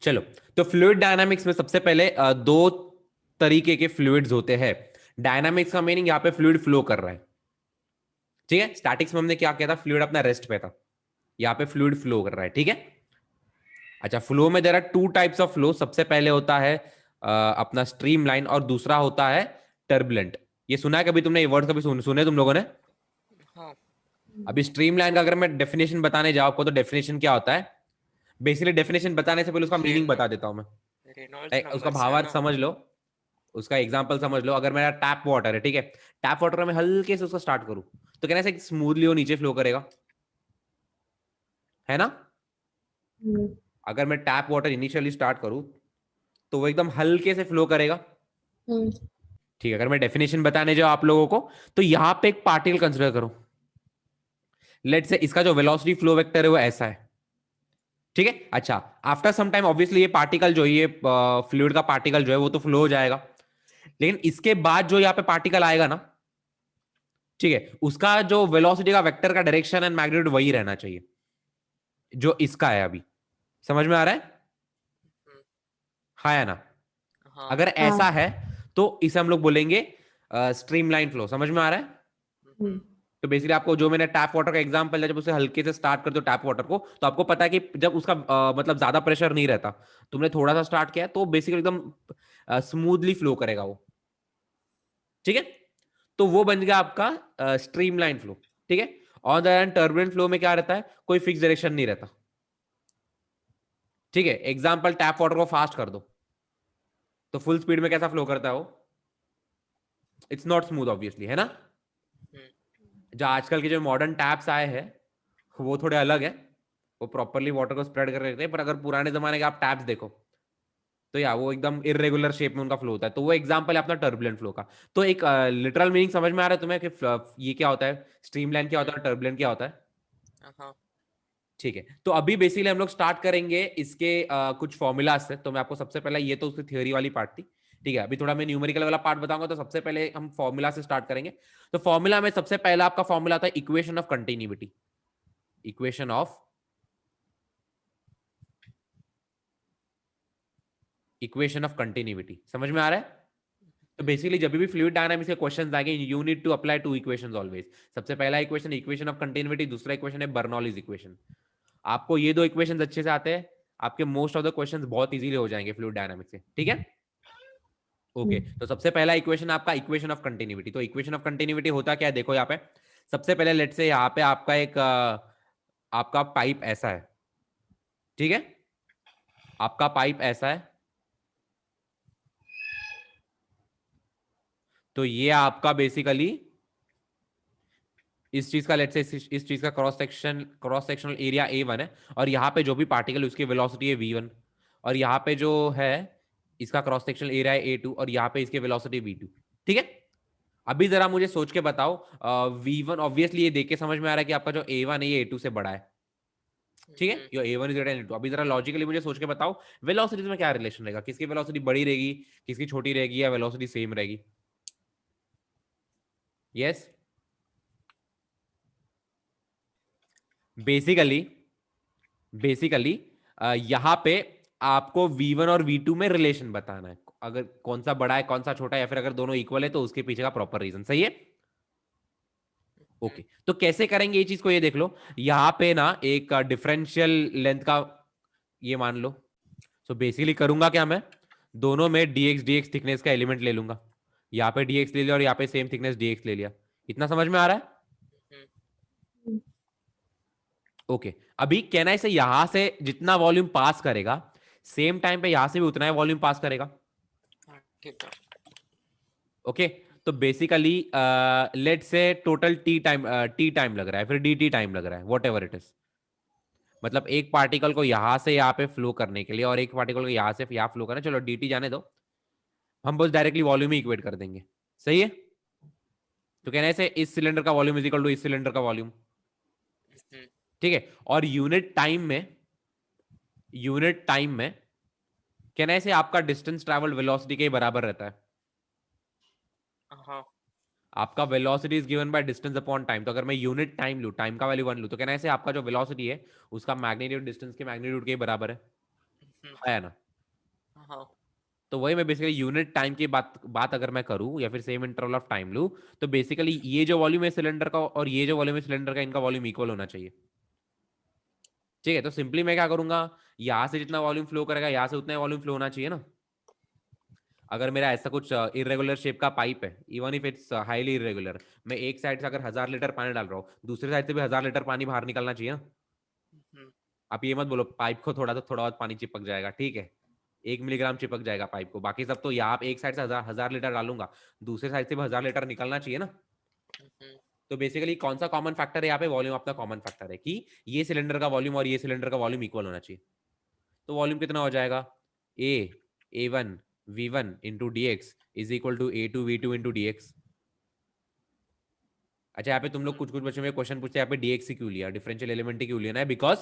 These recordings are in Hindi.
चलो, तो फ्लूइड डायनामिक्स में सबसे पहले दो तरीके के फ्लूइड्स होते हैं। डायनामिक्स का मीनिंग यहाँ पे फ्लूइड फ्लो कर रहा है, ठीक है। स्टैटिक्स में हमने क्या किया था, फ्लूइड अपना रेस्ट पे था, यहाँ पे फ्लूइड फ्लो कर रहा है, ठीक है। अच्छा, फ्लो में there are two types of flow. सबसे पहले होता है अपना स्ट्रीम लाइन, और दूसरा होता है टर्बुलेंट। ये सुना है कभी तुमने, ये वर्ड कभी सुने तुम लोगों ने? हाँ। अभी स्ट्रीम लाइन का अगर मैं डेफिनेशन बताने जाऊँ आपको, तो डेफिनेशन क्या होता है? बेसिकली डेफिनेशन बताने से पहले उसका मीनिंग रेन बता देता हूं मैं। रेनॉल्ड्स उसका नंबर से है भावार्थ ना? समझ लो, उसका एग्जाम्पल समझ लो। अगर मेरा टैप वाटर है, ठीक है, टैप वाटर में हल्के से उसको स्टार्ट करूं, तो कहना से स्मूथली वो नीचे फ्लो करेगा, है ना। अगर मैं टैप वाटर इनिशियली स्टार्ट करूं, तो वो एकदम हल्के से फ्लो करेगा, ठीक है। अगर मैं डेफिनेशन बताने जाऊं आप लोगों को, तो यहां पे एक पार्टिकल कंसिडर करो। लेट से इसका जो वेलोसिटी फ्लो वेक्टर है वो ऐसा है, ठीक है। अच्छा, आफ्टर सम टाइम ऑब्वियसली ये पार्टिकल जो ये फ्लूइड का पार्टिकल जो है वो तो फ्लो हो जाएगा, लेकिन इसके बाद जो यहाँ पे पार्टिकल आएगा ना, ठीक है, उसका जो वेलोसिटी का वेक्टर का डायरेक्शन एंड मैग्नीट्यूड वही रहना चाहिए जो इसका है अभी। समझ में आ रहा है? हम्म, हाँ या ना? हाँ। अगर ऐसा है तो इसे हम लोग बोलेंगे स्ट्रीमलाइन फ्लो। समझ में आ रहा है? हम्म, तो बेसिकली आपको जो मैंने टैप वाटर का एग्जांपल दिया, जब उसे हल्के से स्टार्ट कर दो टैप वाटर को, तो आपको पता है कि जब उसका मतलब ज्यादा प्रेशर नहीं रहता, तुमने थोड़ा सा स्टार्ट किया, तो बेसिकली एकदम स्मूथली फ्लो करेगा वो, ठीक है। तो वो बन गया आपका स्ट्रीमलाइन फ्लो, ठीक है। On the end turbulent flow में क्या रहता है, कोई फिक्स डायरेक्शन नहीं रहता, ठीक है। एग्जाम्पल, टैप वाटर को फास्ट कर दो, तो फुल स्पीड में कैसा फ्लो करता है वो? इट्स नॉट स्मूथ ऑब्वियसली, है ना। हम्म, जो आजकल के जो मॉडर्न टैप्स आए हैं वो थोड़े अलग है, वो प्रॉपरली वाटर को स्प्रेड कर रहे थे। पर अगर पुराने जमाने के आप टैप्स देखो, तो या वो एकदम इरेगुलर शेप में उनका फ्लो होता है। तो वो एग्जांपल है अपना टर्बुलेंट फ्लो का। तो एक लिटरल मीनिंग समझ में आ रहा है तुम्हें कि ये क्या होता है, स्ट्रीमलाइन क्या होता है, टर्बुलेंट क्या होता है? हाँ। ठीक है। तो अभी बेसिकली हम लोग स्टार्ट करेंगे इसके कुछ फॉर्मूलाज से। तो मैं आपको सबसे पहले, ये तो उसकी थियोरी वाली पार्ट थी, ठीक है। अभी थोड़ा मैं न्यूमेरिकल वाला पार्ट बताऊंगा, तो सबसे पहले हम फॉर्मूला से स्टार्ट करेंगे। तो फॉर्मूला में सबसे पहला आपका फॉर्मूला था equation of continuity. Equation of equation of continuity समझ में आ रहा है? तो हम्म, बेसिकली जब भी फ्लूइड डायनामिक्स के क्वेश्चंस आएंगे, you need to apply two equations always. सबसे पहला इक्वेशन इक्वेशन ऑफ कंटिन्यूटी, दूसरा इक्वेशन है बर्नौलीज इक्वेशन। आपको ये दो इक्वेशंस अच्छे से आते हैं, आपके मोस्ट ऑफ द क्वेश्चंस बहुत इजीली हो जाएंगे फ्लूइड डायनामिक्स से, ठीक है। ओके, तो सबसे पहला इक्वेशन आपका इक्वेशन ऑफ कंटिन्यूटी। तो इक्वेशन ऑफ कंटिन्यूटी होता क्या है, देखो यहाँ पे। सबसे पहले लेट से यहाँ पे आपका एक आपका पाइप ऐसा है, ठीक है। आपका पाइप ऐसा है, तो ये आपका बेसिकली इस चीज का लेट से इस चीज का क्रॉस सेक्शनल एरिया A1 है, और यहाँ पे जो भी पार्टिकल उसकी वेलोसिटी है V1, और यहाँ पे जो है इसका क्रॉस सेक्शनल एरिया है A2, और यहाँ पे इसकी वेलोसिटी V2, ठीक है। अभी जरा मुझे सोच के बताओ, V1 ऑब्वियसली ये देख के समझ में आ रहा है कि आपका जो A1 है ये A2 से बड़ा है, ठीक है। यो A1 is greater than A2। अभी जरा लॉजिकली मुझे सोच के बताओ, वेलोसिटीज में क्या रिलेशन रहेगा, किसकी वेलोसिटी बड़ी रहेगी, किसकी छोटी रहेगी, या वेलोसिटी सेम रहेगी? यस, बेसिकली बेसिकली यहाँ पे आपको V1 और V2 में रिलेशन बताना है, अगर कौन सा बड़ा है कौन सा छोटा है, या फिर अगर दोनों इक्वल है तो उसके पीछे का प्रॉपर रीजन सही है। ओके, तो कैसे करेंगे ये चीज को, ये देख लो। यहाँ पे ना एक डिफरेंशियल लेंथ का ये मान लो। सो बेसिकली करूंगा क्या मैं, दोनों में dx थिकनेस का एलिमेंट ले लूंगा। यहाँ पे dx ले लिया और यहाँ पे सेम थिकनेस dx ले लिया। इतना समझ में आ रहा है? ओके, अभी कहना है इसे यहां से जितना वॉल्यूम पास करेगा, सेम टाइम पे यहां से भी उतना ही वॉल्यूम पास करेगा। ठीक है। ओके, तो बेसिकली लेट से टोटल टी टाइम लग रहा है, फिर dt टाइम लग रहा है, वॉट एवर इट इज। मतलब एक पार्टिकल को यहां से यहाँ पे फ्लो करने के लिए, और एक पार्टिकल को यहां से यहाँ फ्लो करना, चलो dt जाने दो, हम बस डायरेक्टली वॉल्यूम ही इक्वेट कर देंगे, सही है। तो कहना है इसे इस सिलेंडर का वॉल्यूम इज इक्वल टू इस सिलेंडर का वॉल्यूम, ठीक है। और यूनिट टाइम में कहना है इसे आपका डिस्टेंस ट्रैवल वेलोसिटी के बराबर रहता है। हाँ। आपका velocity is given by distance upon time. तो अगर मैं यूनिट टाइम लूं, टाइम का वैल्यू 1 लूं, तो कहना है इसे आपका जो वेलोसिटी है उसका मैग्नीट्यूड डिस्टेंस के मैग्नीट्यूड के बराबर है। आया ना। हाँ तो वही मैं बेसिकली यूनिट टाइम की बात बात अगर मैं करूं या फिर सेम इंटरवल ऑफ टाइम लूं, तो बेसिकली ये जो वॉल्यूम है सिलेंडर का और ये जो वॉल्यूम है सिलेंडर का, इनका वॉल्यूम इक्वल होना चाहिए। ठीक है, तो सिंपली मैं क्या करूंगा, यहां से जितना वॉल्यूम फ्लो करेगा यहां से उतना वॉल्यूम फ्लो होना चाहिए ना। अगर मेरा ऐसा कुछ इरेगुलर शेप का पाइप है, even if it's highly irregular, मैं एक साइड से अगर 1000 लीटर पानी डाल रहा हूँ, दूसरी साइड से भी 1000 लीटर पानी बाहर निकलना चाहिए ना। हम्म, आप ये मत बोलो पाइप को थोड़ा तो थोड़ा बहुत पानी चिपक जाएगा, ठीक है, 1 मिलीग्राम चिपक जाएगा पाइप को, बाकी सब तो यहाँ आप एक साइड से 1000 लीटर डालूंगा, दूसरे साइड से भी 1000 लीटर निकलना चाहिए ना। हम्म, तो बेसिकली कौन सा कॉमन फैक्टर है यहाँ पे, वॉल्यूम आपका कॉमन फैक्टर है कि ये सिलेंडर का वॉल्यूम और ये सिलेंडर का वॉल्यूम इक्वल होना चाहिए। तो वॉल्यूम कितना हो जाएगा, A1 V1 into d x is equal to A2 V2 into d x. अच्छा, यहाँ पे तुम लोग कुछ कुछ बच्चों में क्वेश्चन पूछते हैं यहाँ पे डीएक्स क्यों लिया, डिफरेंशियल एलिमेंट ही क्यों लिया है, बिकॉज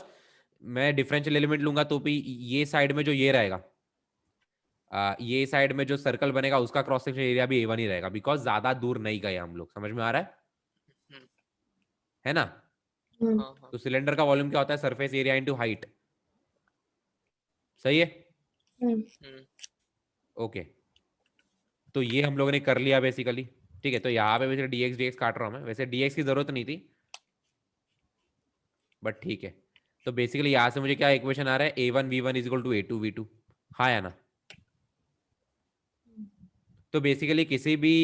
मैं डिफरेंशियल एलिमेंट लूंगा तो भी ये साइड में जो ये रहेगा, ये साइड में जो सर्कल बनेगा उसका क्रॉस सेक्शन एरिया भी A1 ही रहेगा, बिकॉज ज्यादा दूर नहीं गए हम लोग, समझ में आ रहा हम्म, है ना। हाँ हाँ तो सिलेंडर का वॉल्यूम क्या होता है, सरफेस एरिया इंटू हाइट, सही है। हम्म, ओके, तो ये हम लोगों ने कर लिया बेसिकली। ठीक है, तो यहाँ पे वैसे डीएक्स काट रहा हूँ मैं, वैसे डीएक्स की जरूरत नहीं थी, बट ठीक है। तो बेसिकली यहाँ से मुझे क्या इक्वेशन आ रहा है, A1 V1 is equal to A2 V2, हाँ या ना। तो बेसिकली किसी भी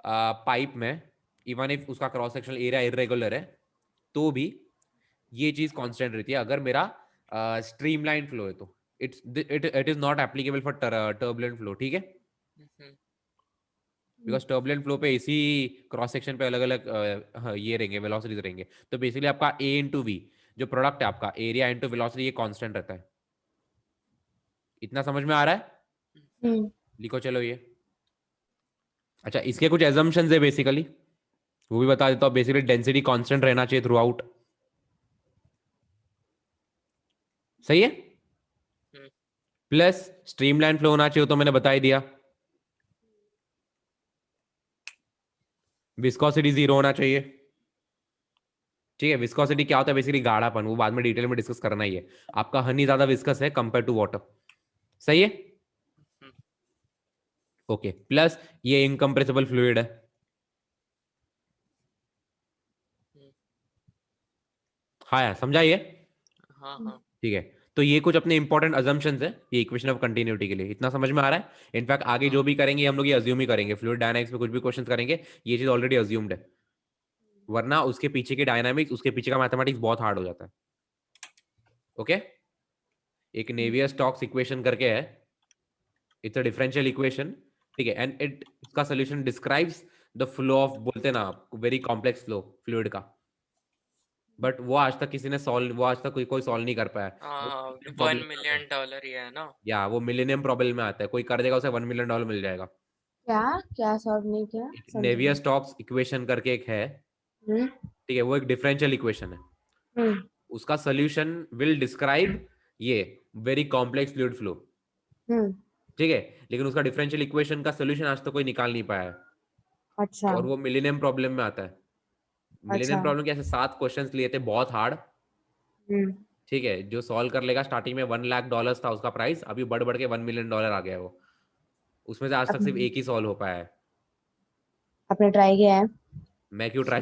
पाइप में इवन इफ उसका क्रॉस सेक्शनल एरिया इरेगुलर है तो भी ये चीज कांस्टेंट रहती है, अगर मेरा स्ट्रीमलाइन फ्लो है तो it is not applicable for turbulent flow, ठीक है। हम्म, बिकॉज टर्बुलेंट फ्लो पे इसी क्रॉस सेक्शन पे अलग अलग ये रहेंगे, वेलोसिटीज रहेंगे। तो बेसिकली आपका A इंटू वी, जो प्रोडक्ट है आपका एरिया इंटू वेलोसिटी, ये कांस्टेंट रहता है। इतना समझ में आ रहा है, लिखो चलो ये। अच्छा, इसके कुछ एजम्पशंस है बेसिकली, वो भी बता देता हूँ। बेसिकली डेंसिटी कांस्टेंट रहना चाहिए थ्रू आउट, सही है। हम्म, प्लस स्ट्रीमलाइन फ्लो होना चाहिए, तो मैंने बता ही दिया। विस्कोसिटी 0 होना चाहिए, ठीक है। विस्कोसिटी क्या होता है, बेसिकली गाढ़ापन, वो बाद में डिटेल में डिस्कस करना ही है। आपका हनी ज्यादा विस्कस है कंपेयर टू वाटर, सही है। हम्म, ओके, प्लस ये इनकम्प्रेसिबल फ्लूइड है, हम्म, हाँ यार समझाइए। हाँ हाँ ठीक है, तो ये कुछ अपने इंपॉर्टेंट अजम्पशंस है ये इक्वेशन ऑफ कंटिन्यूटी के लिए, इतना समझ में आ रहा है। इनफैक्ट आगे जो हाँ भी करेंगे हम लोग ये अज्यूम ही करेंगे, फ्लूइड डायनामिक्स में कुछ भी क्वेश्चंस करेंगे ये चीज ऑलरेडी अज्यूम्ड है, वरना उसके पीछे की डायनामिक्स, उसके पीछे का मैथमेटिक्स बहुत हार्ड हो जाता है। ओके, एक नेवियर स्टोक्स इक्वेशन करके है, इट्स अ डिफरेंशियल इक्वेशन, ठीक है, एंड इट इसका solution describes the flow of, बोलते हैं ना वेरी कॉम्प्लेक्स फ्लो फ्लूइड का, बट वो आज तक किसी ने सॉल्व, वो आज तक कोई कोई सॉल्व नहीं कर पाया। वो हाँ, प्रॉब्लम वन में आता है, मिलियन डॉलर ही है ना। या वो मिलेनियम प्रॉब्लम में आता है, कोई कर देगा उसे $1 मिलियन मिल जाएगा। क्या क्या सॉल्व नहीं किया एक समझी नेवियर नहीं। स्टोक्स इक्वेशन करके एक है, हम्म ठीक है, वो एक डिफरेंशियल इक्वेशन है, हम्म उसका सोल्यूशन विल डिस्क्राइब ये वेरी कॉम्प्लेक्स फ्लूइड फ्लो, हम्म ठीक है। लेकिन उसका डिफरेंशियल इक्वेशन का सोल्यूशन आज तक कोई निकाल नहीं पाया है, अच्छा और वो मिलेनियम प्रॉब्लम में आता है। मिलेनियम अच्छा प्रॉब्लम के ऐसे 7 क्वेश्चंस लिए थे बहुत हार्ड, हम्म ठीक है, जो सॉल्व कर लेगा, स्टार्टिंग में $1 लाख था उसका प्राइस, अभी बढ़ बढ़ के $1 मिलियन आ गया है वो, उसमें से आज तक सिर्फ एक ही सॉल्व हो पाया है। आपने ट्राई किया है? मैं क्यों try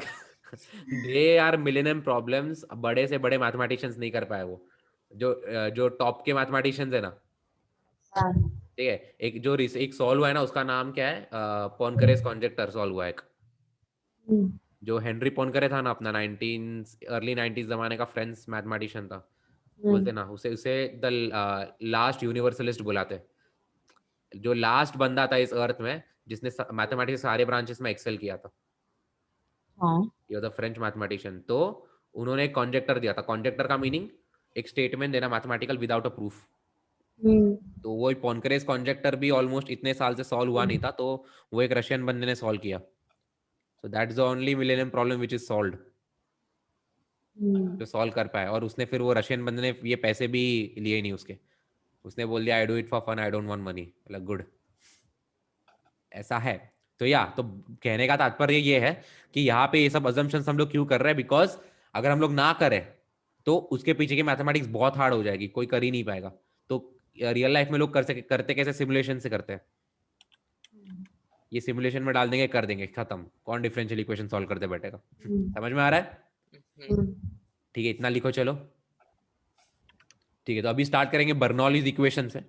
they are millennium problems, बड़े से बड़े मैथमेटिशियंस नहीं कर पाए वो, जो जो टॉप के मैथमेटिशियंस है ना, हाँ ठीक है। एक सॉल्व हुआ है ना, उसका नाम क्या है, पोनकरेस कॉन्जेक्टर सॉल्व हुआ है एक, हम्म जो हेनरी पोनकरे था ना, अपना 19 अर्ली 90s जमाने का फ्रेंच मैथमेटिशियन था, हम्म बोलते ना उसे उसे द लास्ट यूनिवर्सलिस्ट बुलाते हैं, जो लास्ट बंदा था इस अर्थ में जिसने मैथमेटिक्स सारे ब्रांचेस में एक्सेल किया था, हाँ ये द फ्रेंच मैथमेटिशियन। तो उन्होंने एक कॉन्जेक्टर दिया था, कॉन्जेक्टर का मीनिंग एक स्टेटमेंट देना मैथमेटिकल विदाउट अ प्रूफ। हम्म तो वो पोनकरेस कॉन्जेक्टर भी ऑलमोस्ट इतने साल से सॉल्व हुआ नहीं था, तो वो एक रशियन बंदे ने सॉल्व किया। So that is the only millennium problem which is solved, जो सॉल्व कर पाया। और उसने फिर वो रशियन बंदे ने ये पैसे भी लिए नहीं उसके, उसने बोल दिया I do it for fun, I don't want money, मतलब गुड, ऐसा है। तो या तो कहने का तात्पर्य ये है कि यहाँ पे ये सब अजम्पशंस हम लोग क्यों कर रहे हैं, बिकॉज अगर हम लोग ना करें तो उसके पीछे की मैथमेटिक्स बहुत हार्ड हो जाएगी, कोई कर ही नहीं पाएगा। तो रियल लाइफ में लोग करते कैसे, सिमुलेशन से करते हैं। ये सिमुलेशन में डाल देंगे, कर देंगे, खत्म, कौन डिफरेंशियल इक्वेशन सॉल्व करते बैठेगा। समझ में आ रहा है? ठीक है, इतना लिखो चलो। ठीक है, तो अभी स्टार्ट करेंगे बर्नौलीज इक्वेशन से।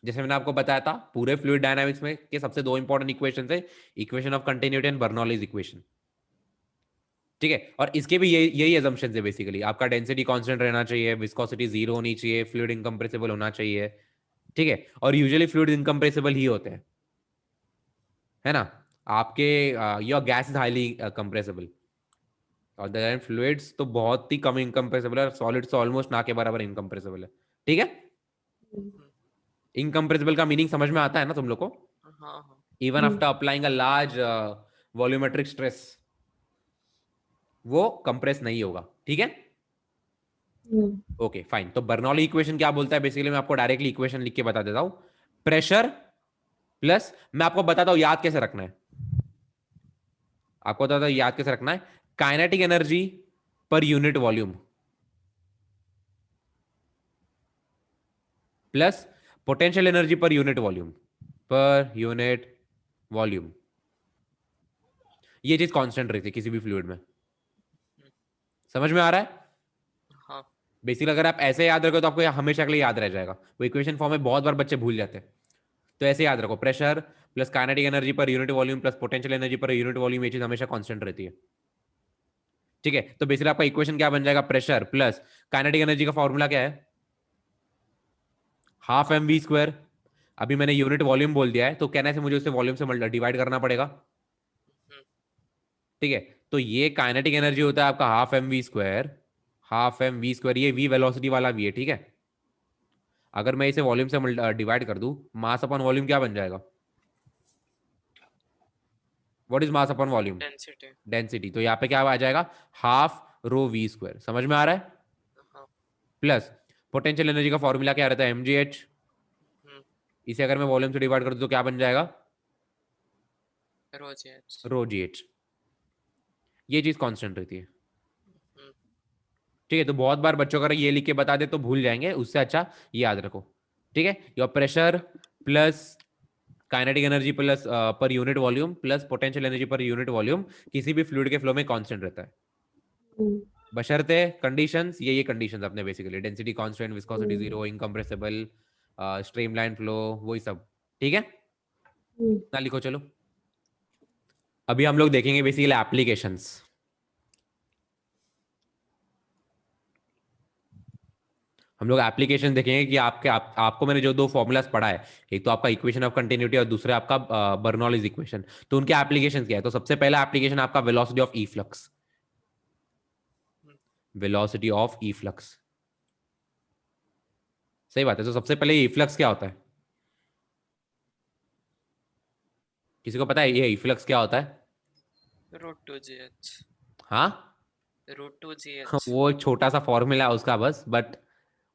जैसे मैंने आपको बताया था पूरे फ्लूइड डायनामिक्स में के सबसे दो इंपॉर्टेंट इक्वेशन है, equation of continuity and Bernoulli's equation. ठीक है, और इसके भी यही अजम्पशन है बेसिकली, आपका डेंसिटी कांस्टेंट रहना चाहिए, विस्कोसिटी जीरो होनी चाहिए, फ्लूइड इनकम्प्रेसिबल होना चाहिए। ठीक है, और यूजुअली फ्लूइड इनकम्प्रेसिबल ही होते हैं, है ना। आपके your gas is highly compressible, और द फ्लूइड्स तो बहुत ही कम इनकम्प्रेसिबल है, सॉलिड्स तो ऑलमोस्ट ना के बराबर इनकम्प्रेसिबल है। ठीक है, इनकम्प्रेसिबल का मीनिंग समझ में आता है ना तुम लोग को? Even after applying a large volumetric stress वो कंप्रेस नहीं होगा। ठीक है, ओके फाइन। तो बर्नौली इक्वेशन क्या बोलता है बेसिकली, मैं आपको डायरेक्टली इक्वेशन लिख के बता देता हूं। प्रेशर प्लस, मैं आपको बताता हूं याद कैसे रखना है, आपको बताता हूं याद कैसे रखना है, काइनेटिक एनर्जी पर unit volume plus potential energy पर यूनिट वॉल्यूम, पर यूनिट वॉल्यूम। ये चीज कांस्टेंट रहती है किसी भी फ्लूइड में। समझ में आ रहा है? हाँ। बेसिकली अगर आप ऐसे याद रखो तो आपको हमेशा के लिए याद रह जाएगा, वो इक्वेशन फॉर्म में बहुत बार बच्चे भूल जाते हैं। तो ऐसे याद रखो, प्रेशर प्लस काइनेटिक एनर्जी पर unit volume plus potential energy पर यूनिट वॉल्यूम, ये चीज हमेशा कांस्टेंट रहती है। ठीक है, तो बेसिकली आपका इक्वेशन क्या बन जाएगा, प्रेशर प्लस काइनेटिक एनर्जी का फॉर्मूला क्या है, हाफ एम वी स्क्वायर। अभी मैंने यूनिट वॉल्यूम बोल दिया है, तो कहने से मुझे उसे वॉल्यूम से डिवाइड करना पड़ेगा। ठीक है, तो ये काइनेटिक एनर्जी होता है आपका half m v square, half m v square, ये वी वेलोसिटी वाला वी है। ठीक है, अगर मैं इसे वॉल्यूम से डिवाइड कर दूं, मास अपॉन वॉल्यूम क्या बन जाएगा, what is mass upon volume, density. Density. तो यहाँ पे क्या आ जाएगा, हाफ रो वी स्क्वायर। समझ में आ रहा है? हाँ। प्लस पोटेंशियल एनर्जी का फॉर्मूला क्या रहता है, एम जी एच। इसे अगर मैं वॉल्यूम से डिवाइड कर दूं तो क्या बन जाएगा, रो जी एच। रो जी एच। ये चीज कांस्टेंट रहती है। ठीक है, तो बहुत बार बच्चों का ये लिख के बता दे तो भूल जाएंगे, उससे अच्छा ये याद रखो। ठीक है, your pressure plus kinetic energy plus per unit volume plus potential energy पर यूनिट वॉल्यूम किसी भी फ्लूइड के फ्लो में कांस्टेंट रहता है, बशर्ते कंडीशंस, ये कंडीशंस अपने basically density constant, viscosity zero, incompressible, streamline flow, वही सब। ठीक है, ना लिखो चलो। अभी हम लोग देखेंगे बेसिकली एप्लीकेशंस। हम लोग एप्लीकेशन देखेंगे कि आपको मैंने जो दो फॉर्मूलाज पढ़ा है, एक तो आपका इक्वेशन ऑफ कंटिन्यूटी और दूसरा आपका बर्नौलीज इक्वेशन, तो उनके एप्लीकेशन क्या है। तो सबसे पहला एप्लीकेशन आपका velocity of E flux, velocity of E flux. सही बात है, तो सबसे पहले ई फ्लक्स क्या होता है, किसी को पता है ये ई फ्लक्स क्या होता है? Root two g h. हाँ, रूट टू जी एच। वो छोटा सा फॉर्मूला है उसका बस, बट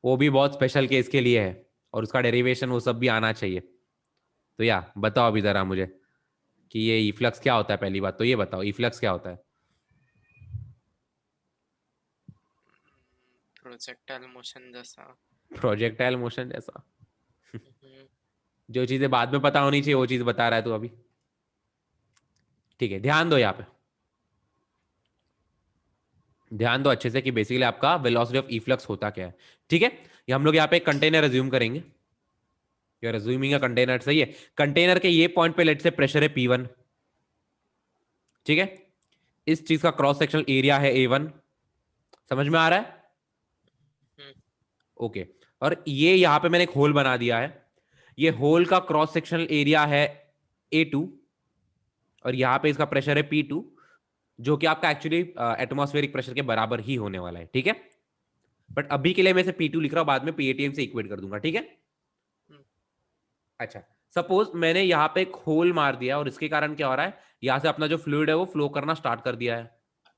वो भी बहुत स्पेशल केस के लिए है, और उसका डेरिवेशन वो सब भी आना चाहिए। तो या बताओ अभी जरा मुझे कि ये ई फ्लक्स क्या होता है। पहली बात तो ये बताओ, ई फ्लक्स क्या होता है? प्रोजेक्टाइल मोशन जैसा। प्रोजेक्टाइल मोशन जैसा। जो चीजें बाद में पता होनी चाहिए वो चीज बता रहा है तू अभी। ठीक है, ध्यान दो यहाँ पे, ध्यान दो अच्छे से कि बेसिकली आपका वेलोसिटी ऑफ ई फ्लक्स होता क्या है। ठीक है, ये हम लोग यहाँ पे एक कंटेनर अज्यूम करेंगे, you are assuming a container. सही है, कंटेनर के ये पॉइंट पे लेट से प्रेशर है P1। ठीक है, इस चीज का क्रॉस सेक्शनल एरिया है A1। समझ में आ रहा है? ओके, और ये यहां पे मैंने एक होल बना दिया है, ये होल का क्रॉस सेक्शनल एरिया है A2, और यहां पे इसका प्रेशर है P2, जो कि आपका एक्चुअली एटमॉस्फेरिक प्रेशर के बराबर ही होने वाला है। ठीक है, बट अभी के लिए मैं इसे P2 लिख रहा हूं, बाद में PATM से इक्वेट कर दूंगा। ठीक है, अच्छा, सपोज मैंने यहाँ पे एक होल मार दिया और इसके कारण क्या हो रहा है, यहाँ से अपना जो फ्लूइड है वो फ्लो करना स्टार्ट कर दिया है।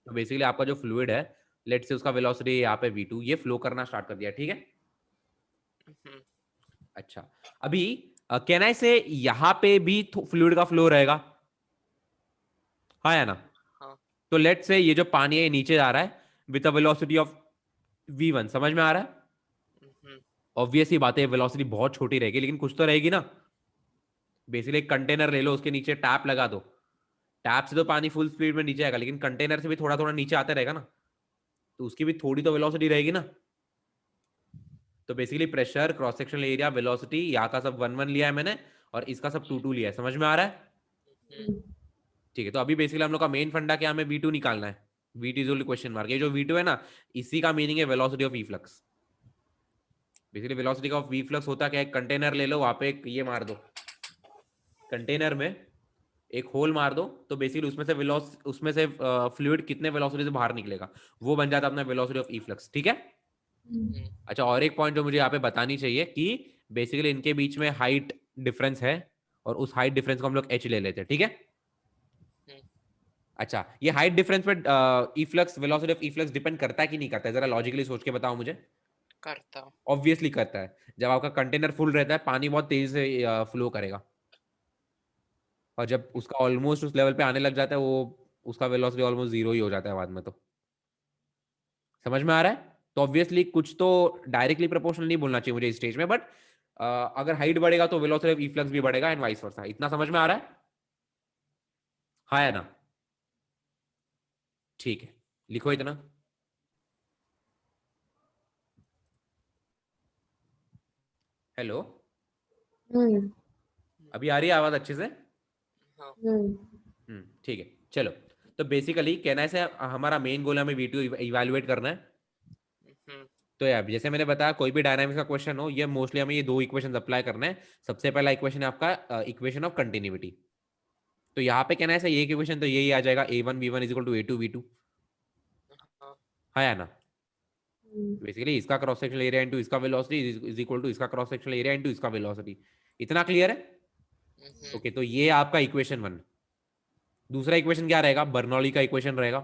तो बेसिकली आपका जो फ्लूइड है, लेट से उसका वेलोसिटी यहाँ पे V2, ये फ्लो करना स्टार्ट कर दिया। ठीक है, अच्छा, अभी कहना है से यहाँ पे भी फ्लूइड का फ्लो रहेगा, हाँ या ना? हाँ। तो लेट से ये जो पानी है नीचे जा रहा है with a velocity of V1। समझ में आ रहा है? ऑब्वियसली बात है वेलोसिटी बहुत छोटी रहेगी, लेकिन कुछ तो रहेगी ना। बेसिकली एक कंटेनर ले लो, उसके नीचे टैप लगा दो, टैप से तो पानी फुल स्पीड में नीचे आएगा, लेकिन कंटेनर से भी थोड़ा थोड़ा नीचे आता रहेगा ना, तो उसकी भी थोड़ी तो वेलोसिटी रहेगी ना। तो basically pressure, cross sectional area, velocity, यहाँ का सब 1 1 लिया है मैंने, और इसका सब 2 2 लिया है। समझ में आ रहा है? ठीक है, तो अभी बेसिकली हम लोग का मेन फंडा क्या, हमें V2 निकालना है। V2 is only question mark. ये जो V2 है ना, इसी का मीनिंग है velocity of efflux. Basically velocity of efflux होता क्या है, एक कंटेनर ले लो, वहां पे एक ये मार दो, कंटेनर में एक होल मार दो, तो बेसिकली उसमें से फ्लूइड कितने वेलोसिटी से बाहर निकलेगा, वो बन जाता है अपना वेलोसिटी ऑफ इफ्लक्स। ठीक है। अच्छा, और एक पॉइंट जो मुझे यहाँ पे बतानी चाहिए कि बेसिकली इनके बीच में हाइट डिफरेंस है, और उस हाइट डिफरेंस को हम लोग h ले लेते हैं। ठीक है। अच्छा, ये हाइट डिफरेंस पे efflux, velocity of efflux depend करता है कि नहीं करता है? जरा लॉजिकली सोच के बताओ मुझे। करता। ऑब्वियसली करता है। जब आपका कंटेनर फुल रहता है, पानी बहुत तेजी से फ्लो करेगा, और जब उसका ऑलमोस्ट उस लेवल पे आने लग जाता है, वो उसका वेलोसिटी ऑलमोस्ट जीरो ही हो जाता है बाद में। तो समझ में आ रहा है? तो ऑब्वियसली कुछ तो डायरेक्टली प्रोपोर्शनल नहीं बोलना चाहिए मुझे इस स्टेज में, बट अगर हाइट बढ़ेगा तो वेलोसिटी ऑफ इफ्लक्स भी बढ़ेगा, एंड वाइस वर्सा। इतना समझ में आ रहा है? हाँ या ना? ठीक है, लिखो इतना। हेलो, अभी आ रही है आवाज अच्छे से? हाँ। ठीक है, चलो। तो बेसिकली कहना है हमारा मेन गोल है, हमें V2 इवैल्यूएट करना है। तो यार जैसे मैंने बताया, कोई भी डायनामिक्स का क्वेश्चन हो, ये मोस्टली हमें ये दो इक्वेशन अप्लाई करना है। सबसे पहला इक्वेशन है आपका इक्वेशन ऑफ कंटिन्यूटी। तो यहाँ पे कहना है ये इक्वेशन तो यही आ जाएगा, A1 V1 is equal to A2 V2। हाँ या ना? बेसिकली इसका क्रॉस सेक्शनल एरिया इनटू इसका वेलोसिटी इज इक्वल टू इसका क्रॉस सेक्शनल एरिया इनटू इसका वेलोसिटी। इतना क्लियर है? ओके, तो ये आपका इक्वेशन 1। दूसरा इक्वेशन क्या रहेगा? बर्नौली का इक्वेशन रहेगा।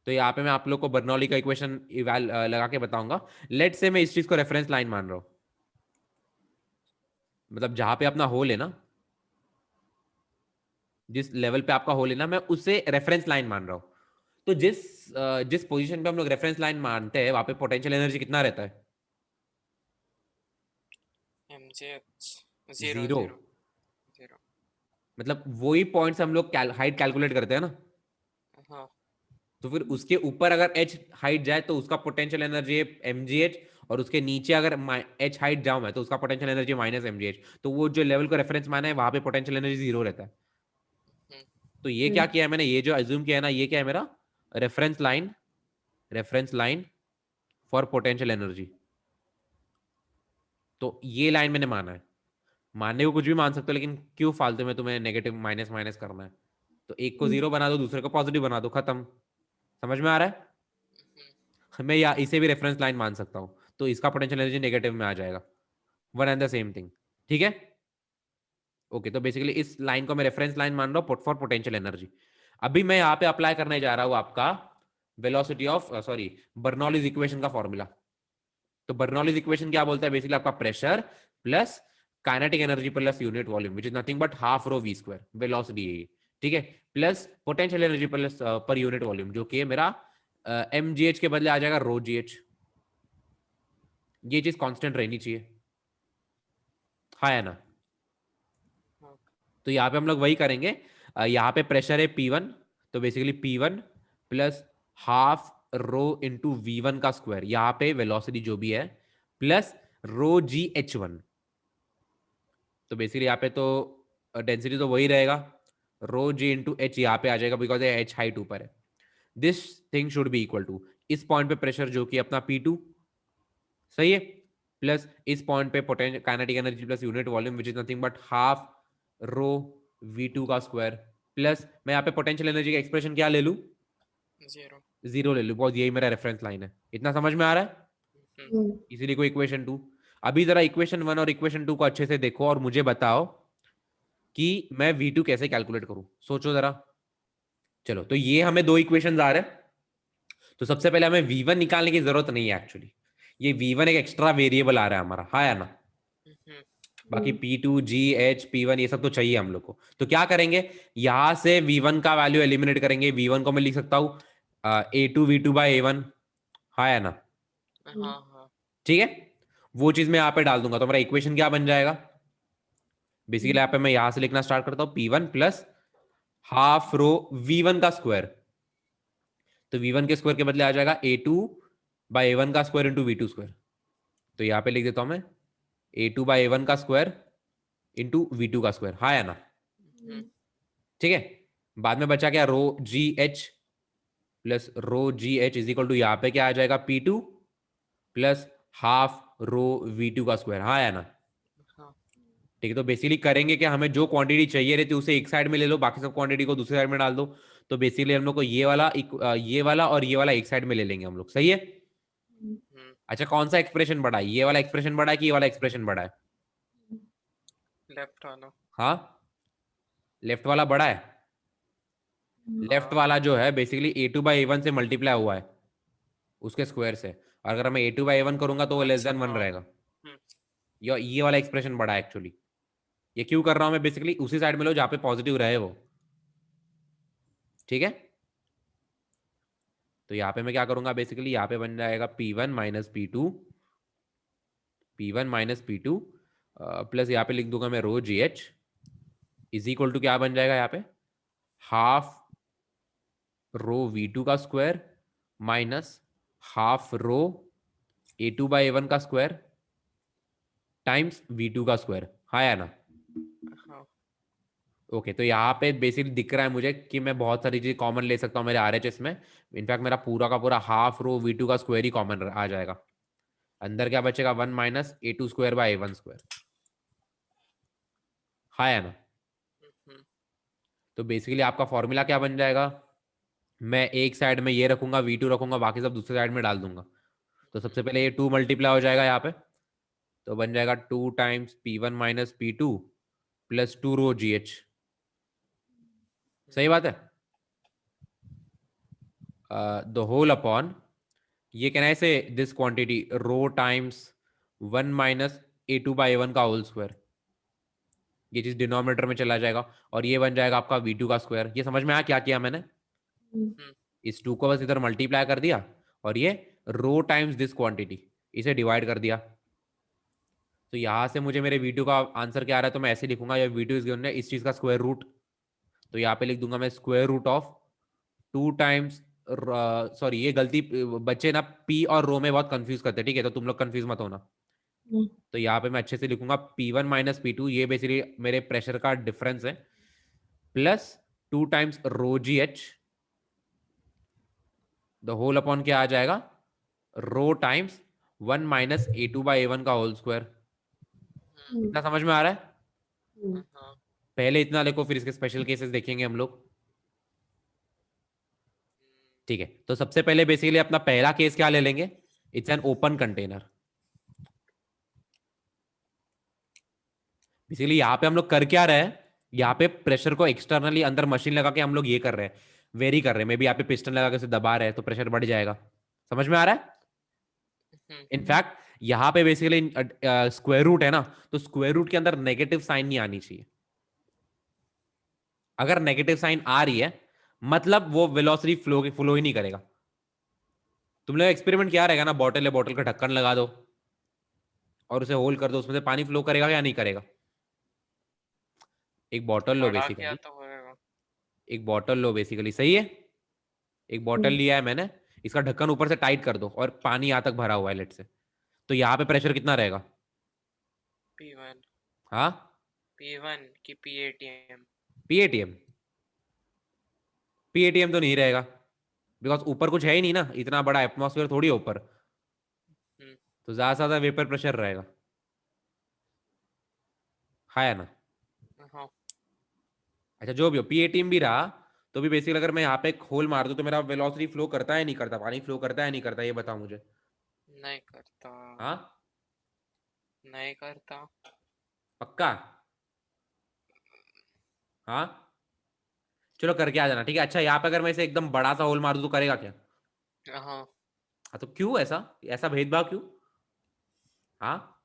तो यहाँ पे मैं आप लोग को बर्नौली का इक्वेशन लगा के बताऊंगा। लेट से मैं इस चीज को रेफरेंस लाइन मान रहा हूं, मतलब जहां पे अपना होल है ना, जिस लेवल पे आपका होल है ना, मैं उसे रेफरेंस लाइन मान रहा हूं। तो जिस पोजीशन पे हम लोग रेफरेंस लाइन मानते हैं, वहां पे पोटेंशियल एनर्जी कितना रहता है? Zero zero. Zero zero. मतलब वही पॉइंट हम लोग हाइट कैलकुलेट करते हैं ना, हाँ। तो फिर उसके ऊपर अगर h हाइट जाए तो उसका पोटेंशियल एनर्जी है mgh, और उसके नीचे अगर h हाइट जाऊं मैं, तो उसका पोटेंशियल एनर्जी माइनस mgh। तो वो जो लेवल को रेफरेंस माना है, वहां पे पोटेंशियल एनर्जी जीरो रहता है। तो ये क्या किया है मैंने, ये जो अज्यूम किया है ना, ये क्या है मेरा reference line for potential energy. तो ये लाइन मैंने माना है। मानने को कुछ भी मान सकते हो, लेकिन क्यों फालतू में तुम्हें नेगेटिव माइनस माइनस करना है? तो एक को जीरो बना दो, दूसरे को पॉजिटिव बना दो, खत्म। समझ में आ रहा है? मैं या इसे भी रेफरेंस लाइन मान सकता हूं, तो इसका पोटेंशियल एनर्जी नेगेटिव में आ जाएगा। One and the same thing. ठीक है। ओके, तो बेसिकली इस लाइन को मैं रेफरेंस लाइन मान रहा हूं फॉर पोटेंशियल एनर्जी। अभी मैं यहाँ पे अप्लाई करने जा रहा हूँ आपका वेलोसिटी ऑफ बर्नौलीज इक्वेशन का फॉर्मूला। तो बर्नौलीज इक्वेशन क्या बोलता है? बेसिकली आपका pressure plus kinetic energy plus unit volume, which is nothing but half rho v square, velocity है। ठीक है, plus potential energy plus per unit volume, जो कि मेरा mgh के बदले आ जाएगा रो gh। ये चीज कांस्टेंट रहनी चाहिए। हाँ या ना? तो यहाँ पे हम लोग वही करेंगे। यहाँ पे प्रेशर है P1, तो basically P1 plus half rho into V1 का स्क्वायर, यहाँ पे वेलोसिटी जो भी है, प्लस रो GH1। तो बेसिकली यहाँ पे तो डेंसिटी तो वही रहेगा, रो जी इंटू एच यहाँ पे आ जाएगा, बिकॉज एच हाइट ऊपर है। This thing should be equal to इस पॉइंट पे प्रेशर जो कि अपना P2, सही है, प्लस इस पॉइंट पे potential kinetic energy plus unit volume, which is nothing but half rho V2 का स्क्वायर, प्लस मैं यहाँ पे पोटेंशियल एनर्जी का एक्सप्रेशन क्या ले लूं? जीरो ले लूं, बिकॉज यही मेरा रेफरेंस लाइन है। इतना समझ में आ रहा है? इसीलिए कोई इक्वेशन 2। अभी जरा इक्वेशन 1 और इक्वेशन 2 को अच्छे से देखो और मुझे बताओ कि मैं V2 कैसे कैलकुलेट करूं। सोचो जरा। चलो, तो ये हमें दो इक्वेशन आ रहे हैं। तो सबसे पहले हमें V1 निकालने की जरूरत नहीं है एक्चुअली, ये V1 एक एक्स्ट्रा वेरिएबल आ रहा है हमारा, हाँ या ना? बाकी P2 GH P1 ये सब तो चाहिए हम लोग को। तो क्या करेंगे, यहां से V1 का वैल्यू एलिमिनेट करेंगे। V1 को मैं लिख सकता हूं A2 V2 बाय A1, हाँ या ना? ठीक है। वो चीज मैं यहाँ पे डाल दूंगा, तो मेरा इक्वेशन क्या बन जाएगा? बेसिकली यहाँ पे मैं यहां से लिखना स्टार्ट करता हूँ, P1 plus half rho V1 का स्क्वायर। तो V1 के स्क्वायर के बदले आ जाएगा A2 बाई A1 का स्क्वायर इंटू V2 स्क्वायर। तो यहाँ पे लिख देता हूं मैं A2 बाई A1 का स्क्वायर इंटू V2 का स्क्वायर। हाँ या ना? ठीक है। बाद में बचा क्या? Rho ji H plus rho ji H is equal to यहाँ पे क्या आ जाएगा? P2 plus half rho V2 का स्क्वायर। हाँ या ना? हाँ। ठीक है। तो बेसिकली करेंगे कि हमें जो क्वांटिटी चाहिए रहती है उसे एक साइड में ले लो, बाकी सब क्वांटिटी को दूसरी साइड में डाल दो। तो बेसिकली हम लोग को ये वाला और ये वाला एक साइड में ले लेंगे हम लोग। सही है? अच्छा, कौन सा एक्सप्रेशन बड़ा है? ये वाला एक्सप्रेशन बड़ा है कि ये वाला एक्सप्रेशन बड़ा है? लेफ्ट वाला। हाँ, लेफ्ट वाला बड़ा है। लेफ्ट वाला जो है बेसिकली A2 बाई A1 से मल्टीप्लाई हुआ है उसके स्क्वायर से, और अगर मैं A2 बाई A1 करूंगा तो वो लेस देन 1 रहेगा। ये वाला एक्सप्रेशन बड़ा है एक्चुअली। ये क्यों कर रहा हूं मैं? बेसिकली उसी साइड में लो जहां पे पॉजिटिव रहे वो। ठीक है। तो यहाँ पे मैं क्या करूंगा? बेसिकली यहाँ पे बन जाएगा P1 minus P2, P1 minus P2 plus यहाँ पे लिख दूंगा मैं rho ji H is equal to क्या बन जाएगा यहाँ पे? हाफ रो V2 का square minus half rho A2 by A1 का स्क्वायर टाइम्स V2 का स्क्वायर। हाँ या ना? हाँ। ओके। तो यहाँ पे बेसिकली दिख रहा है मुझे कि मैं बहुत सारी चीज कॉमन ले सकता हूँ मेरे RHS में। इनफैक्ट मेरा पूरा का पूरा हाफ रो V2 का स्क्वायर ही कॉमन आ जाएगा। अंदर क्या बचेगा? 1 minus A2 square by A1 square. हाँ या ना? तो बेसिकली आपका फॉर्मूला क्या बन जाएगा? मैं एक साइड में ये रखूंगा, V2 रखूंगा, बाकी सब दूसरे साइड में डाल दूंगा। तो सबसे पहले ये 2 मल्टीप्लाई हो जाएगा यहाँ पे, तो बन जाएगा 2 times P1 minus P2 plus 2 रो GH। सही बात है? द होल अपॉन, ये कहना है से this quantity rho times 1 minus A2 by A1 का होल स्क्वायर। ये चीज डिनोमिनेटर में चला जाएगा और ये बन जाएगा आपका V2 का स्क्वायर। ये समझ में आया क्या किया मैंने? इस 2 को बस इधर मल्टीप्लाई कर दिया और ये रो टाइम्स दिस क्वांटिटी इसे डिवाइड कर दिया। तो यहां से मुझे मेरे V2 का आंसर क्या आ रहा है? तो मैं ऐसे लिखूंगा, ये V2 इज गिवन है इस चीज का स्क्वायर रूट। तो यहाँ पे लिख दूंगा मैं square root of 2 times, sorry ये गलती बच्चे ना P और रो में बहुत कंफ्यूज करते हैं, ठीक है? तो तुम लोग कंफ्यूज मत होना। तो यहाँ पे मैं अच्छे से लिखूंगा P1 माइनस P2, ये बेसिकली मेरे प्रेशर का डिफरेंस है, plus 2 times rho ji h the whole upon क्या आ जाएगा? रो times 1 minus A2 by A1 का होल स्क्वायर। इतना समझ में आ रहा है? हाँ। पहले इतना लिखो, फिर इसके स्पेशल केसेस देखेंगे हम लोग। ठीक है। तो सबसे पहले बेसिकली अपना पहला केस क्या ले लेंगे? It's an open container. Basically यहाँ पे हम लोग कर क्या रहे हैं? यहाँ पे प्रेशर को एक्सटर्नली अंदर मशीन लगा के हम लोग ये कर रहे हैं, वेरी कर रहे हैं। मे बी यहाँ पे पिस्टन लगा के उसे दबा रहे हैं तो प्रेशर बढ़ जाएगा। समझ में आ रहा है? इनफैक्ट यहाँ पे बेसिकली स्क्वायर रूट है ना, तो स्क्वायर रूट के अंदर नेगेटिव साइन नहीं आनी चाहिए। अगर नेगेटिव साइन आ रही है मतलब वो वेलोसिटी फ्लो ही नहीं करेगा। तुम लोग एक्सपेरिमेंट क्या रहेगा ना, बॉटल है, बॉटल का ढक्कन लगा दो और उसे होल कर दो, उसमें से पानी फ्लो करेगा या नहीं करेगा? एक बॉटल लो बड़ा किया बेसिकली, तो होएगा। एक बॉटल लो बेसिकली, सही है? एक बॉटल लिया है मैंने, इसका ढक्कन ऊपर से टाइट कर दो और पानी यहां तक भरा हुआ है लेट से, तो यहाँ पे प्रेशर कितना रहेगा? P1। हाँ, P1 की PATM। PATM? PATM तो नहीं रहेगा, बिकॉज ऊपर कुछ है ही नहीं ना, इतना बड़ा एटमॉस्फेयर थोड़ी है ऊपर। तो ज्यादा से ज्यादा वेपर प्रेशर रहेगा। हाँ या ना? हाँ। अच्छा, जो भी हो, PATM भी रहा तो भी बेसिकली अगर मैं यहाँ पे एक होल मार दूं तो मेरा वेलोसिटी फ्लो करता है नहीं करता? पानी फ्लो करता है नहीं करता? ये बताओ मुझे। नहीं करता। हाँ, नहीं करता। पक्का? हाँ, चलो करके आ जाना, ठीक है? अच्छा, यहाँ पे अगर मैं इसे एकदम बड़ा सा होल मार दूं तो करेगा क्या? हाँ। हाँ, तो क्यों ऐसा ऐसा भेदभाव क्यों? हाँ,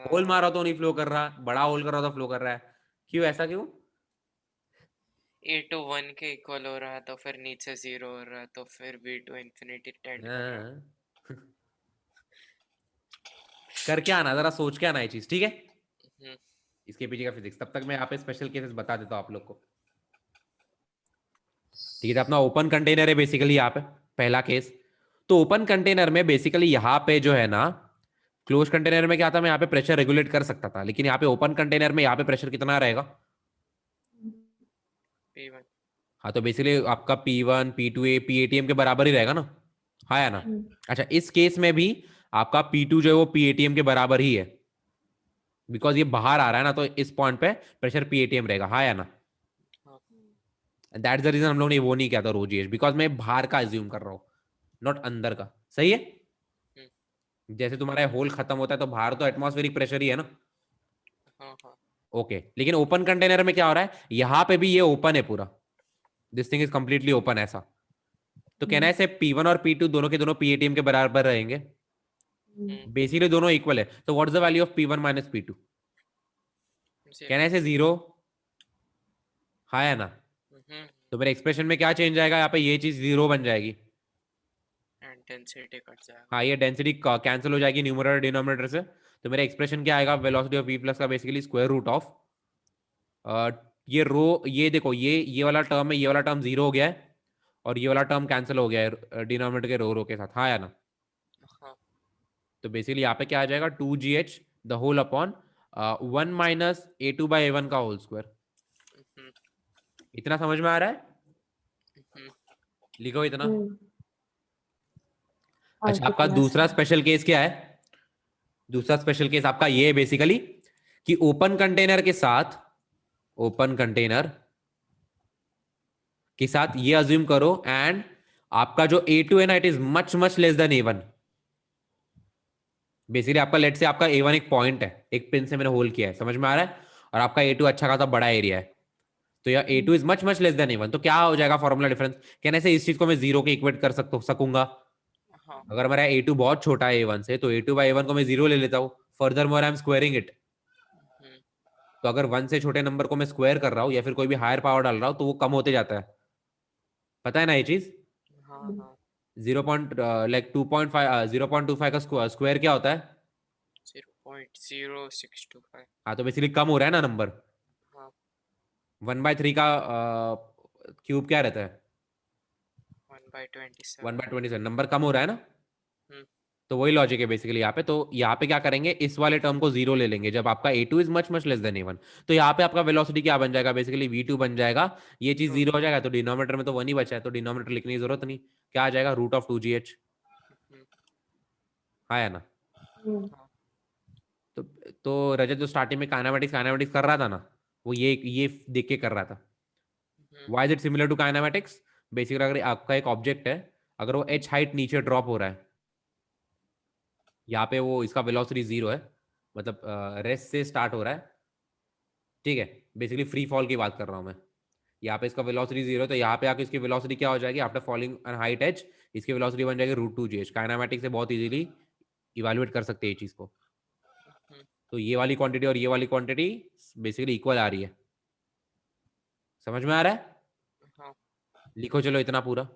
होल अ, मारा तो नहीं फ्लो कर रहा, बड़ा होल कर रहा तो फ्लो कर रहा है, क्यों? ऐसा क्यों? A2 1 के इक्वल हो रहा है तो फिर नीचे 0 हो रहा है तो फिर V2 इंफिनिटी टेंड कर रहा है। हाँ। करके आना, जरा सोच के आना ये चीज, ठीक है, हम्म, इसके पीछे का फिजिक्स। तब तक मैं यहाँ पे स्पेशल केसेस बता देता हूँ आप लोग को। ठीक है, अपना ओपन कंटेनर है बेसिकली यहाँ पे पहला केस। तो ओपन कंटेनर में बेसिकली यहाँ पे जो है ना, क्लोज कंटेनर में क्या था, मैं यहाँ पे प्रेशर रेगुलेट कर सकता था, लेकिन यहाँ पे ओपन कंटेनर में यहाँ पे प्रेशर कितना रहेगा? P1 हाँ, तो बेसिकली आपका P1 P2 PATM के बराबर ही रहेगा ना, हाँ या ना? अच्छा, इस केस में भी आपका P2 जो है वो PATM के बराबर ही है, बिकॉज ये बाहर आ रहा है ना, तो इस पॉइंट पे प्रेशर PATM रहेगा, हाँ या ना? हाँ दैट्स द रीजन हम लोग ने वो नहीं किया था रोजीएस, बिकॉज मैं बाहर का अज्यूम कर रहा हूँ, नॉट अंदर का। सही है? जैसे तुम्हारा होल खत्म होता है तो बाहर तो एटमॉस्फेरिक प्रेशर ही है ना। हाँ हाँ ओके, लेकिन ओपन कंटेनर में क्या हो रहा है, यहां पे भी ये ओपन है पूरा, this thing is completely open ऐसा। तो कहना है से P1 और P2 दोनों के दोनों PATM के बराबर रहेंगे, बेसिकली दोनों इक्वल है। तो what is the value of P1 minus P2? कहना है से 0, हाँ या ना? तो मेरे एक्सप्रेशन में क्या चेंज आएगा, यहाँ पे ये चीज 0 बन जाएगी, डेंसिटी कट जाएगा। हाँ, ये डेंसिटी कैंसिल हो जाएगी न्यूमरेटर डिनोमिनेटर से। तो मेरा एक्सप्रेशन क्या आएगा, वेलोसिटी ऑफ V प्लस का बेसिकली स्क्वायर रूट ऑफ ये रो, ये देखो, ये वाला टर्म है, ये वाला टर्म 0 हो गया है, और ये वाला टर्म कैंसिल हो गया है डिनोमिनेटर के रो के साथ, हाँ या ना? हाँ तो बेसिकली यहाँ पे क्या आ जाएगा, 2GH the whole upon 1 minus A2/A1 का होल स्क्वायर। इतना समझ में आ रहा है? लिखो इतना। अच्छा, आपका दूसरा स्पेशल केस क्या है? दूसरा स्पेशल केस आपका ये है बेसिकली कि ओपन कंटेनर के साथ, ओपन कंटेनर के साथ ये अज्यूम करो, एंड आपका जो A2 है ना, it is much much less than A1। Basically आपका लेट से आपका A1 एक पॉइंट है, एक पिन से मैंने होल किया है, समझ में आ रहा है, और आपका A2 अच्छा खासा बड़ा एरिया है, तो यह A2 is much much less than A1। तो क्या हो जाएगा फॉर्मूला डिफरेंस, कहने से इस चीज को मैं 0 के इक्वेट कर सकूंगा। हाँ अगर मेरा A2 बहुत छोटा है A1 से, तो A2/A1 को मैं 0 ले लेता हूँ, further more I am squaring it. तो अगर 1 से छोटे नंबर को मैं स्क्वायर कर रहा हूँ या फिर कोई भी हायर पावर डाल रहा हूँ, तो वो कम होते जाता है, पता है ना ये चीज? हाँ हाँ 0.25 का स्क्वायर क्या होता है? 0.0625। हाँ, तो बेसिकली कम हो रहा है ना नंबर। हाँ 1/3 का क्यूब क्या रहता है? 1/27। 1/27, नंबर कम हो रहा है ना। हम्म, तो वही लॉजिक है बेसिकली यहाँ पे। तो यहाँ पे क्या करेंगे, इस वाले टर्म को 0 ले लेंगे जब आपका A2 is much much less than A1। तो यहाँ पे आपका वेलोसिटी क्या बन जाएगा, बेसिकली V2 बन जाएगा, ये चीज 0 हो जाएगा, तो डिनोमिनेटर में तो 1 ही बचा है, तो डिनोमिनेटर लिखने की जरूरत नहीं, क्या आ जाएगा, रूट ऑफ 2GH, हाँ या ना? हाँ तो तो रजत जो स्टार्टिंग में काइनेमेटिक्स काइनेमेटिक्स कर रहा था ना, वो ये देख के कर रहा था। Why is it similar to kinematics? Basically अगर आपका एक ऑब्जेक्ट है, अगर वो h हाइट नीचे ड्रॉप हो रहा है, यहाँ पे वो इसका वेलोसिटी 0 है, मतलब रेस्ट से स्टार्ट हो रहा है, ठीक है, बेसिकली फ्री फॉल की बात कर रहा हूँ मैं। यहाँ पे इसका वेलोसिटी 0 है, तो यहाँ पे आके इसकी वेलोसिटी क्या हो जाएगी, after falling on height h, इसकी वेलोसिटी बन जाएगी √2GH। काइनेमेटिक्स से बहुत इजीली इवेलुएट कर सकते हैं ये चीज को। तो ये वाली क्वांटिटी और ये वाली क्वांटिटी बेसिकली इक्वल आ रही है, समझ में आ रहा है? हाँ लिखो चलो इतना पूरा।